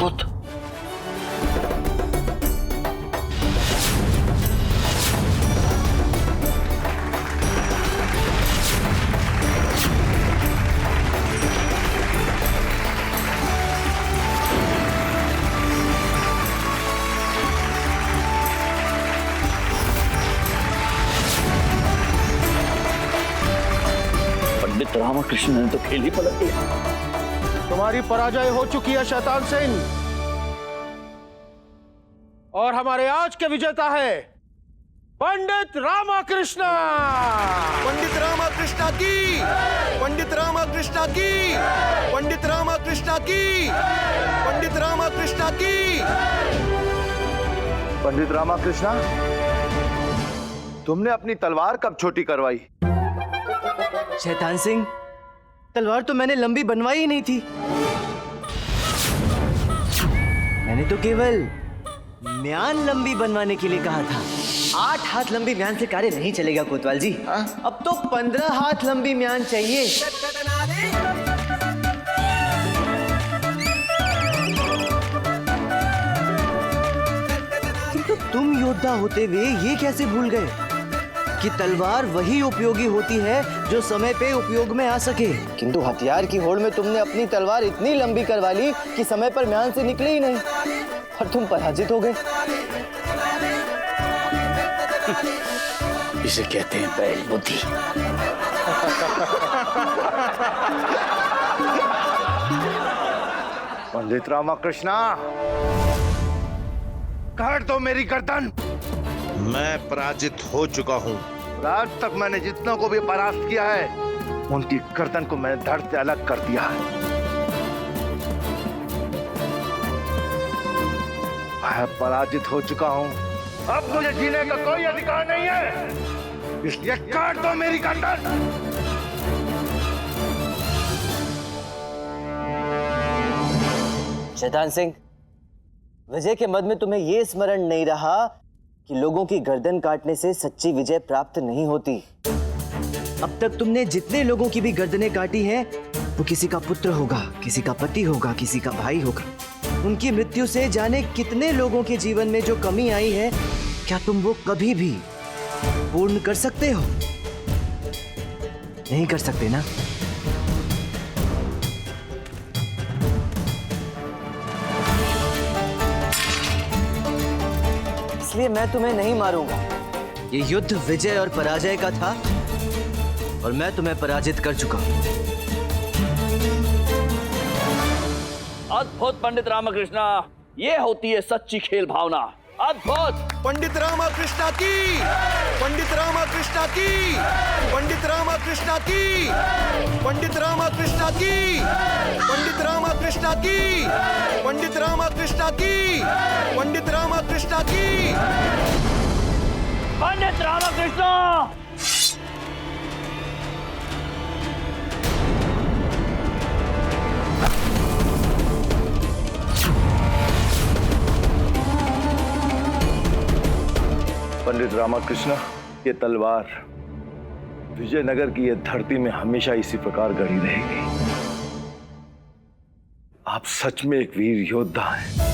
अद्भुत। पंडित रामकृष्ण ने तो खेल ही पलट दिया। तुम्हारी पराजय हो चुकी है शैतान सिंह, और हमारे आज के विजेता है पंडित रामकृष्ण। पंडित रामकृष्ण की, पंडित रामकृष्ण की, पंडित रामकृष्ण की, पंडित रामकृष्ण की। पंडित रामकृष्ण, तुमने अपनी तलवार कब छोटी करवाई? शैतान सिंह, तलवार तो मैंने लंबी बनवाई ही नहीं थी। मैंने तो केवल म्यान लंबी बनवाने के लिए कहा था। 8 हाथ लंबी म्यान से कार्य नहीं चलेगा कोतवाल जी। अब तो 15 हाथ लंबी म्यान चाहिए। किंतु तुम योद्धा होते हुए ये कैसे भूल गए कि तलवार वही उपयोगी होती है जो समय पे उपयोग में आ सके। किंतु हथियार की होड़ में तुमने अपनी तलवार इतनी लंबी करवा ली कि समय पर म्यान से निकले ही नहीं, और तुम पराजित हो गए। इसे कहते हैं बैल बुद्धि। पंडित रामकृष्ण, काट दो मेरी गर्दन। मैं पराजित हो चुका हूँ। आज तक मैंने जितनों को भी परास्त किया है, उनकी गर्दन को मैंने धड़ से अलग कर दिया है। मैं पराजित हो चुका हूँ। अब मुझे जीने का कोई अधिकार नहीं है, इसलिए काट दो मेरी गर्दन। शैतान सिंह, विजय के मद में तुम्हें यह स्मरण नहीं रहा कि लोगों की गर्दन काटने से सच्ची विजय प्राप्त नहीं होती। अब तक तुमने जितने लोगों की भी गर्दनें काटी हैं, वो किसी का पुत्र होगा, किसी का पति होगा, किसी का भाई होगा। उनकी मृत्यु से जाने कितने लोगों के जीवन में जो कमी आई है, क्या तुम वो कभी भी पूर्ण कर सकते हो? नहीं कर सकते ना? इसलिए मैं तुम्हें नहीं मारूंगा। ये युद्ध विजय और पराजय का था, और मैं तुम्हें पराजित कर चुका हूं। अद्भुत पंडित रामकृष्ण, ये होती है सच्ची खेल भावना। अद्भुत। पंडित रामकृष्ण की, पंडित रामकृष्ण की, पंडित रामकृष्ण की, पंडित रामकृष्ण की, पंडित रामकृष्ण की, पंडित रामकृष्ण की, पंडित रामकृष्ण की। पंडित रामकृष्ण, पंडित रामकृष्ण, ये तलवार विजयनगर की ये धरती में हमेशा इसी प्रकार गड़ी रहेगी। आप सच में एक वीर योद्धा हैं।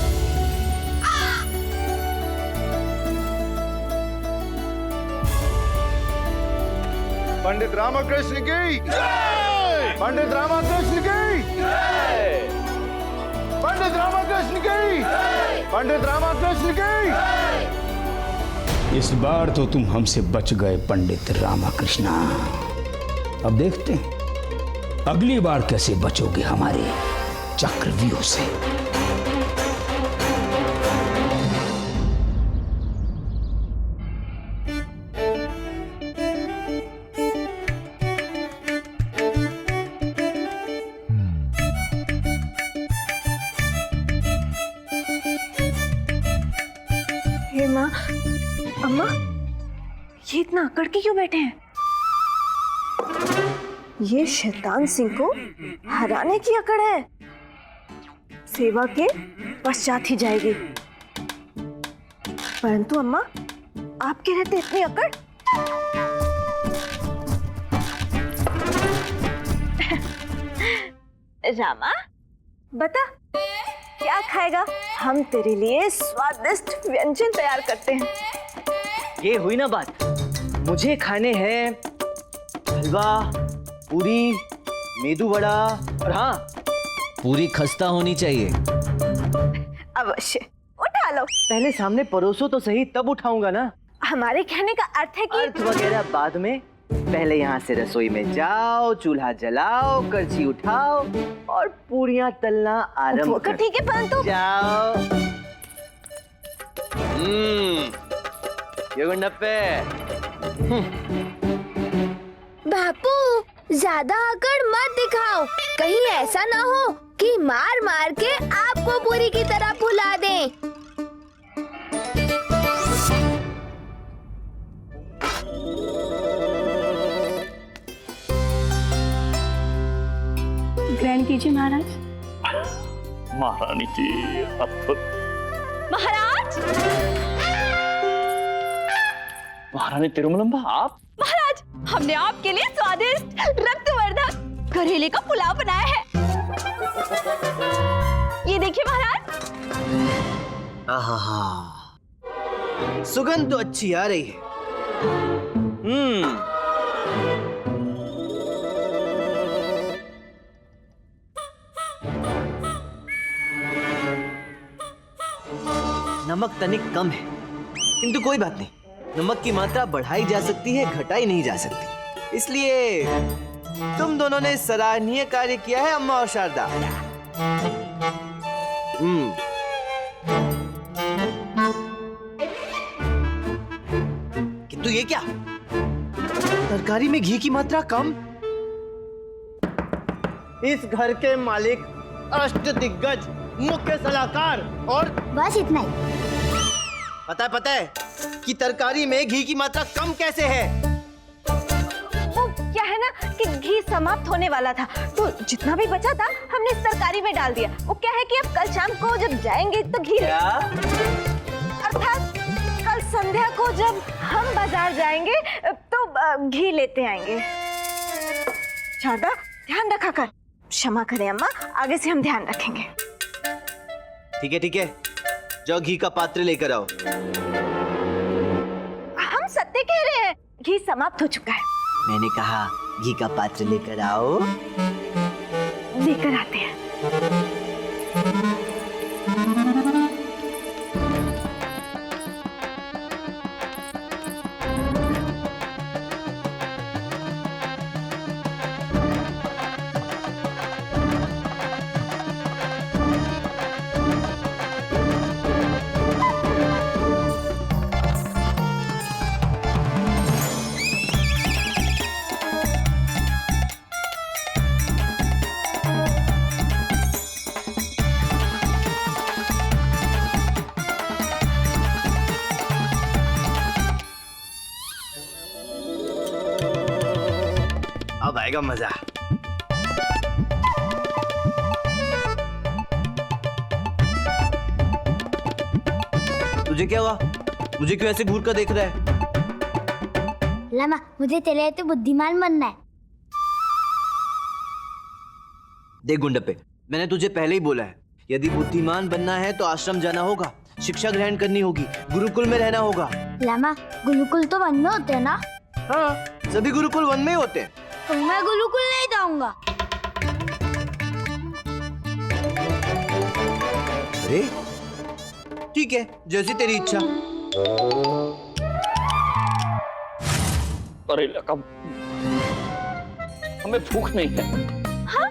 पंडित रामकृष्ण की जय! पंडित रामकृष्ण की जय! पंडित रामकृष्ण की जय! पंडित रामकृष्ण की जय! इस बार तो तुम हमसे बच गए पंडित रामकृष्ण। अब देखते हैं अगली बार कैसे बचोगे हमारे चक्रव्यूह से। हे माँ, अम्मा, ये इतना अकड़ के क्यों बैठे हैं? ये शैतान सिंह को हराने की अकड़ है। सेवा के पश्चात ही जाएगी। परंतु अम्मा, आपके रहते इतनी अकड़? रामा, बता, क्या खाएगा? हम तेरे लिए स्वादिष्ट व्यंजन तैयार करते हैं। ये हुई ना बात। मुझे खाने हैं हलवा, पूरी, मेदू वड़ा और हाँ, पूरी खस्ता होनी चाहिए। अवश्य, उठा लो। पहले सामने परोसो तो सही, तब उठाऊंगा ना। हमारे कहने का अर्थ है कि अर्थ वगैरह बाद में, पहले यहाँ से रसोई में जाओ, चूल्हा जलाओ, करछी उठाओ और पूरियां तलना आरंभ वो तो कर ठीक है, परंतु जाओ। ये गुंडप्पे। बापू, ज्यादा अकड़ मत दिखाओ, कहीं ऐसा ना हो कि मार मार के आपको पूरी की तरह फुला दें। ग्रहण कीजिए महाराज। महारानी जी, अब महाराज, महारानी तिरुमलम्बा, आप? महाराज, हमने आपके लिए स्वादिष्ट रक्तवर्धक करेले का पुलाव बनाया है। ये देखिए महाराज। आहा, सुगंध तो अच्छी आ रही है। नमक तनिक कम है, किंतु कोई बात नहीं, नमक की मात्रा बढ़ाई जा सकती है, घटाई नहीं जा सकती। इसलिए तुम दोनों ने सराहनीय कार्य किया है अम्मा और शारदा। किंतु ये क्या, तरकारी में घी की मात्रा कम? इस घर के मालिक, अष्ट दिग्गज, मुख्य सलाहकार और बस इतना ही। पता है कि तरकारी में घी की मात्रा कम कैसे है? वो क्या है ना कि घी समाप्त होने वाला था, तो जितना भी बचा था हमने इस तरकारी में डाल दिया। वो क्या है कि अब कल शाम को जब जाएंगे तो घी, अर्थात कल संध्या को जब हम बाजार जाएंगे तो घी लेते आएंगे। शारदा, ध्यान रखा कर। क्षमा करें अम्मा, आगे से हम ध्यान रखेंगे। ठीक है, जाओ घी का पात्र लेकर आओ। हम सत्य कह रहे हैं, घी समाप्त हो चुका है। मैंने कहा घी का पात्र लेकर आओ। लेकर आते हैं। अब आएगा मजा। तुझे क्या हुआ? मुझे क्यों ऐसे घूर कर देख रहा है? लामा, मुझे तेरे तो बुद्धिमान बनना है। देख गुंडप्पे, मैंने तुझे पहले ही बोला है, यदि बुद्धिमान बनना है तो आश्रम जाना होगा, शिक्षा ग्रहण करनी होगी, गुरुकुल में रहना होगा। लामा, गुरुकुल तो वन में होते हैं ना? हाँ, सभी गुरुकुल वन में ही होते हैं। तो मैं गुरुकुल नहीं जाऊंगा। अरे ठीक है, जैसी तेरी इच्छा। अरे लगा, हमें भूख नहीं है। हाँ?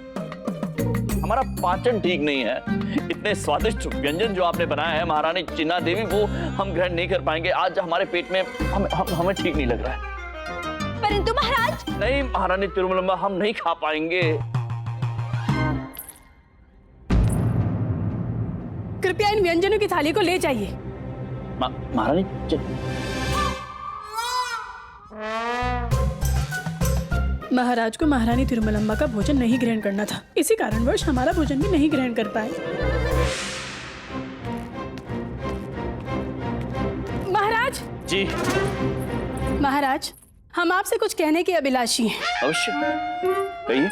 हमारा पाचन ठीक नहीं है। इतने स्वादिष्ट व्यंजन जो आपने बनाया है महारानी चिन्ना देवी, वो हम ग्रहण नहीं कर पाएंगे। आज हमारे पेट में हमें ठीक नहीं लग रहा है। परंतु महाराज, नहीं महारानी तिरुमलम्बा, हम नहीं खा पाएंगे। कृपया इन व्यंजनों की थाली को ले जाइए। महारानी महाराज को महारानी तिरुमलम्बा का भोजन नहीं ग्रहण करना था, इसी कारणवश हमारा भोजन भी नहीं ग्रहण कर पाए। महाराज जी। महाराज, हम आपसे कुछ कहने के अभिलाषी हैं। अवश्य, कहिए।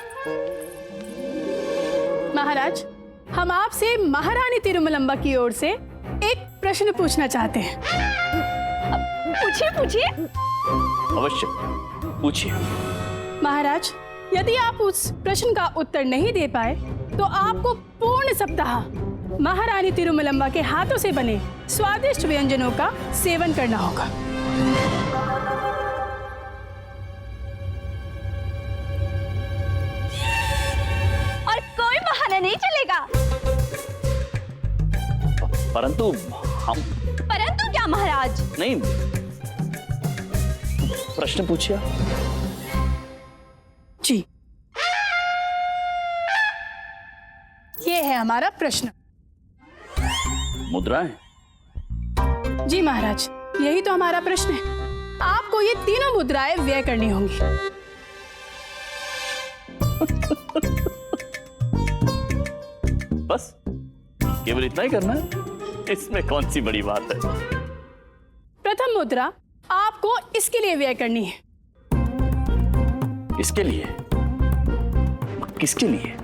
महाराज, हम आपसे महारानी तिरुमलम्बा की ओर से एक प्रश्न पूछना चाहते हैं। पूछिए पूछिए। अवश्य पूछिए। महाराज, यदि आप उस प्रश्न का उत्तर नहीं दे पाए तो आपको पूर्ण सप्ताह महारानी तिरुमलम्बा के हाथों से बने स्वादिष्ट व्यंजनों का सेवन करना होगा। और कोई बहाना नहीं चलेगा। परंतु हम। परंतु क्या महाराज? नहीं, प्रश्न पूछिए। जी, ये है हमारा प्रश्न। मुद्राएं? जी महाराज, यही तो हमारा प्रश्न है। आपको ये तीनों मुद्राएं व्यय करनी होंगी। बस केवल इतना ही करना है? इसमें कौन सी बड़ी बात है? प्रथम मुद्रा आपको इसके लिए व्यय करनी है। इसके लिए? किसके लिए?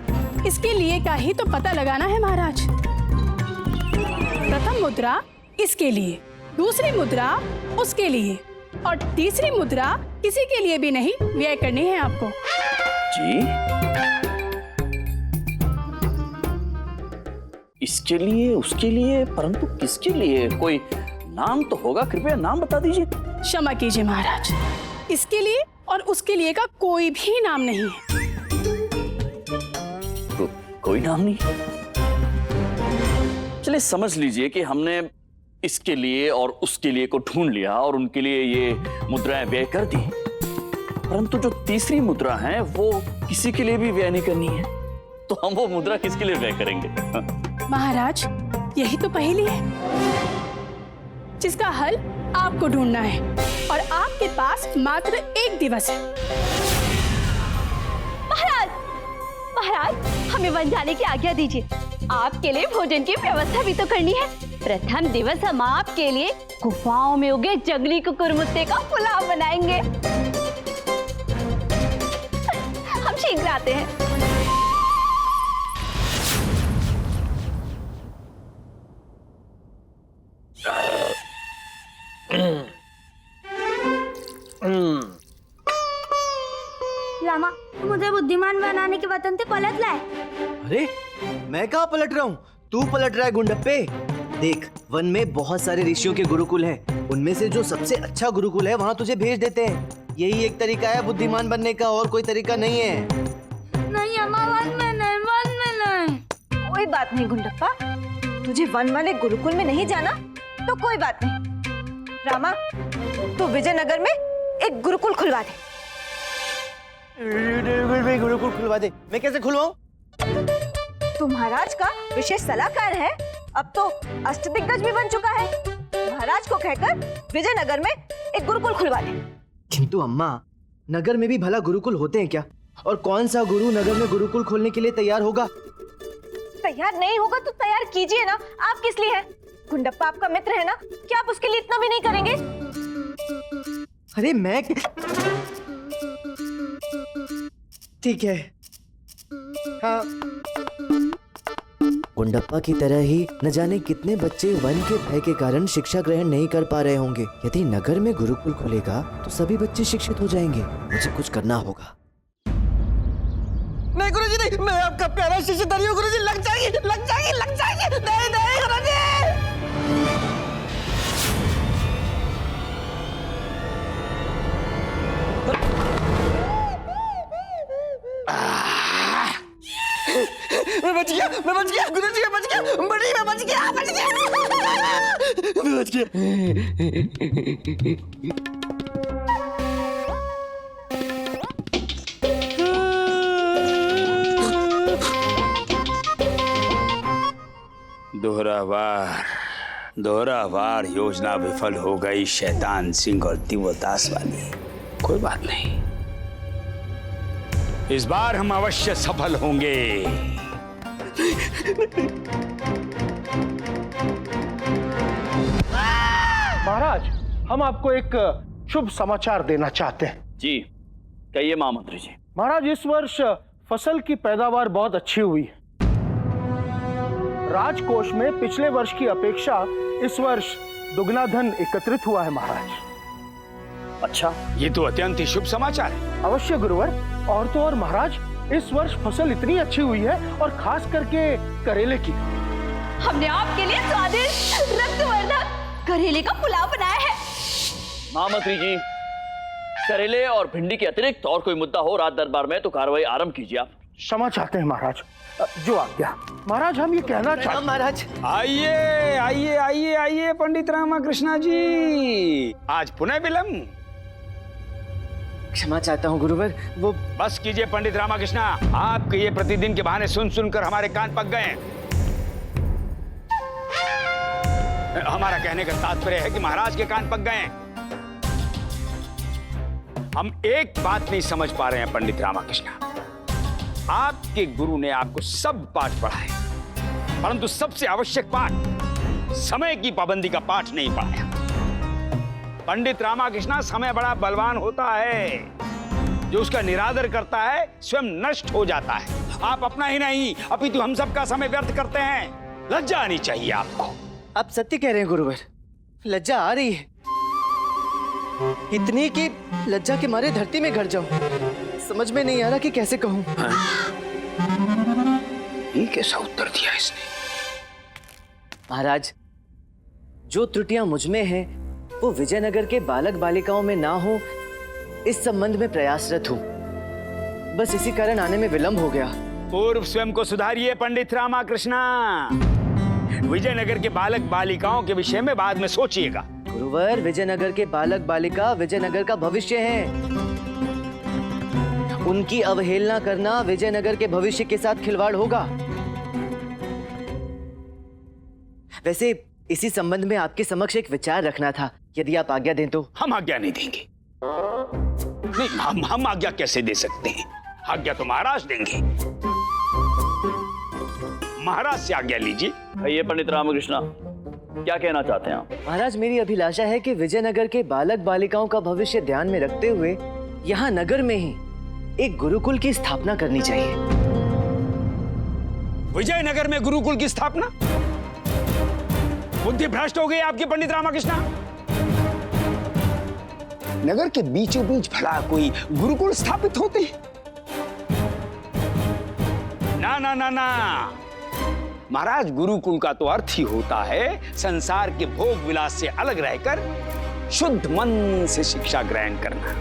इसके लिए का ही तो पता लगाना है महाराज। प्रथम मुद्रा इसके लिए, दूसरी मुद्रा उसके लिए और तीसरी मुद्रा किसी के लिए भी नहीं व्यय करनी है आपको। जी? इसके लिए, उसके लिए, परंतु किसके लिए? कोई नाम तो होगा, कृपया नाम बता दीजिए। क्षमा कीजिए महाराज, इसके लिए और उसके लिए का कोई भी नाम नहीं है। कोई नाम नहीं? चलिए समझ लीजिए कि हमने इसके लिए और उसके लिए को ढूंढ लिया और उनके लिए ये मुद्राएं व्यय कर दी, परंतु जो तीसरी मुद्रा है वो किसी के लिए भी व्यय नहीं करनी है, तो हम वो मुद्रा किसके लिए व्यय करेंगे? महाराज, यही तो पहेली है जिसका हल आपको ढूंढना है और आपके पास मात्र 1 दिवस है। महाराज, महाराज, हमें वन जाने की आज्ञा दीजिए। आपके लिए भोजन की व्यवस्था भी तो करनी है। प्रथम दिवस हम आपके लिए गुफाओं में उगे जंगली कुकुरमुत्ते का पुलाव बनाएंगे। हम शीघ्र आते हैं। लामा, मुझे बुद्धिमान बनाने के वतन से पलट लाए। अरे मैं कहाँ पलट रहा हूँ, तू पलट रहा है गुंडप्पे। देख, वन में बहुत सारे ऋषियों के गुरुकुल हैं। उनमें से जो सबसे अच्छा गुरुकुल है वहाँ तुझे भेज देते हैं। यही एक तरीका है बुद्धिमान बनने का, और कोई तरीका नहीं है। नहीं अम्मा, वन में नहीं। कोई बात नहीं गुंडप्पा, तुझे वन वाले गुरुकुल में नहीं जाना तो कोई बात नहीं। रामा, तू विजयनगर में एक गुरुकुल खुलवा दे। गुरुकुल खुलवा दे? मैं कैसे खुलवाऊं? तू महाराज का विशेष सलाहकार है, अब तो अष्टदिग्गज भी बन चुका है। महाराज को कहकर विजयनगर में एक गुरुकुल खुलवा दे। किंतु अम्मा, नगर में भी भला गुरुकुल होते हैं क्या? और कौन सा गुरु नगर में गुरुकुल खोलने के लिए तैयार होगा? तैयार नहीं होगा तो तैयार कीजिए ना, आप किस लिए हैं? गुंडप्पा आपका मित्र है ना, क्या आप उसके लिए इतना भी नहीं करेंगे? अरे मैं, ठीक है, हाँ। गुंडप्पा की तरह ही न जाने कितने बच्चे वन के भय के कारण शिक्षा ग्रहण नहीं कर पा रहे होंगे। यदि नगर में गुरुकुल खुलेगा तो सभी बच्चे शिक्षित हो जाएंगे। मुझे कुछ करना होगा। नहीं गुरुजी नहीं, मैं आपका प्यारा शिष्य धनी हूँ गुरुजी। लग जाएगी। नहीं गुरुजी। मैं बच गया गुरुजी, मैं बच गया। दोहरा वार योजना विफल हो गई शैतान सिंह और दिव्यदास वाली। कोई बात नहीं, इस बार हम अवश्य सफल होंगे। महाराज, हम आपको एक शुभ समाचार देना चाहते हैं। जी कहिए महामंत्री जी। महाराज, इस वर्ष फसल की पैदावार बहुत अच्छी हुई है। राजकोष में पिछले वर्ष की अपेक्षा इस वर्ष दुगना धन एकत्रित हुआ है महाराज। अच्छा, ये तो अत्यंत ही शुभ समाचार है। अवश्य गुरुवर, और तो और महाराज, इस वर्ष फसल इतनी अच्छी हुई है, और खास करके करेले की। हमने आपके लिए स्वादिष्ट रक्तवर्धक करेले का पुलाव बनाया है। महामंत्री जी, करेले और भिंडी के अतिरिक्त और कोई मुद्दा हो राज दरबार में तो कार्रवाई आरंभ कीजिए आप। क्षमा चाहते हैं महाराज, जो आज्ञा। महाराज, हम ये कहना चाहते हैं। महाराज, आइए आइए आइए आइए पंडित रामाकृष्णा जी, आज पुनः विलंब। क्षमा चाहता हूँ गुरुवर, वो बस कीजिए पंडित रामाकृष्णा, आपके ये प्रतिदिन के बहाने सुन सुनकर हमारे कान पक गए हैं। हमारा कहने का तात्पर्य है कि महाराज के कान पक गए हैं। हम एक बात नहीं समझ पा रहे हैं पंडित रामाकृष्णा, आपके गुरु ने आपको सब पाठ पढ़ाए, परंतु सबसे आवश्यक पाठ समय की पाबंदी का पाठ नहीं पढ़ाया। पंडित रामाकृष्णा, समय बड़ा बलवान होता है, जो उसका निरादर करता है स्वयं नष्ट हो जाता है। आप अपना ही नहीं अपितु हम सबका समय व्यर्थ करते हैं। लज्जा आनी चाहिए आपको। आप सत्य कह रहे हैं गुरुवर, लज्जा आ रही है, इतनी कि लज्जा के मारे धरती में गिर जाऊं। समझ में नहीं आ रहा कि कैसे कहूं। ये कैसा उत्तर दिया इसने? महाराज, जो त्रुटियां मुझ में हैं, वो विजयनगर के बालक बालिकाओं में ना हो, इस संबंध में प्रयासरत हूं। बस इसी कारण आने में विलंब हो गया। पूर्व स्वयं को सुधारिए पंडित रामाकृष्णा। विजयनगर के बालक बालिकाओं के विषय में बाद में सोचिएगा। गुरुवर, विजयनगर के बालक बालिका विजयनगर का भविष्य हैं। उनकी अवहेलना करना विजयनगर के भविष्य के साथ खिलवाड़ होगा। वैसे इसी संबंध में आपके समक्ष एक विचार रखना था, यदि आप आज्ञा दें तो। हम आज्ञा नहीं देंगे। नहीं, हम आज्ञा कैसे दे सकते हैं? आज्ञा तो महाराज देंगे। महाराज से आज्ञा लीजिए। ये पंडित रामकृष्णा, क्या कहना चाहते हैं आप? महाराज, मेरी अभिलाषा है कि विजयनगर के बालक बालिकाओं का भविष्य ध्यान में रखते हुए यहाँ नगर में ही एक गुरुकुल की स्थापना करनी चाहिए। विजयनगर में गुरुकुल की स्थापना? बुद्धि भ्रष्ट हो गई आपकी पंडित रामाकृष्णा। नगर के बीचों बीच भला कोई गुरुकुल स्थापित होते हैं? ना ना ना ना महाराज, गुरुकुल का तो अर्थ ही होता है संसार के भोग विलास से अलग रहकर शुद्ध मन से शिक्षा ग्रहण करना।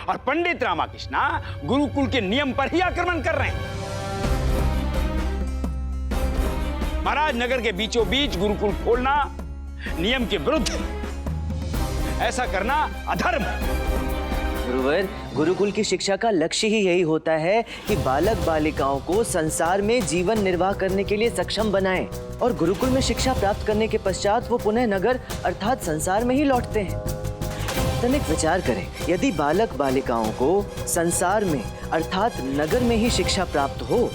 और पंडित रामाकृष्णा गुरुकुल के नियम पर ही आक्रमण कर रहे हैं। महाराज, नगर के बीचों बीच गुरुकुल खोलना नियम के विरुद्ध है। ऐसा करना अधर्म है। गुरुवर, गुरुकुल की शिक्षा का लक्ष्य ही यही होता है कि बालक बालिकाओं को संसार में जीवन निर्वाह करने के लिए सक्षम बनाएं, और गुरुकुल में शिक्षा प्राप्त करने के पश्चात वो पुनः नगर अर्थात संसार में ही लौटते हैं। तनिक विचार करें, यदि बालक बालिकाओं को संसार में अर्थात नगर में ही शिक्षा प्राप्त हो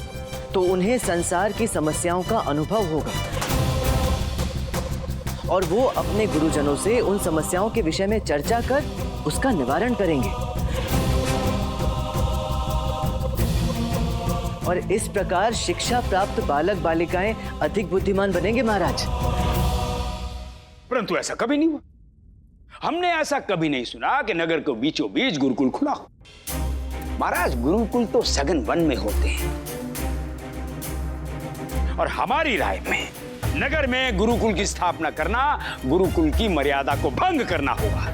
तो उन्हें संसार की समस्याओं का अनुभव होगा और वो अपने गुरुजनों से उन समस्याओं के विषय में चर्चा कर उसका निवारण करेंगे। और इस प्रकार शिक्षा प्राप्त बालक बालिकाएं अधिक बुद्धिमान बनेंगे महाराज। परंतु ऐसा कभी नहीं हुआ। हमने ऐसा कभी नहीं सुना कि नगर के बीचों बीच गुरुकुल खुला हो। महाराज, गुरुकुल तो सघन वन में होते हैं, और हमारी राय में नगर में गुरुकुल की स्थापना करना गुरुकुल की मर्यादा को भंग करना होगा।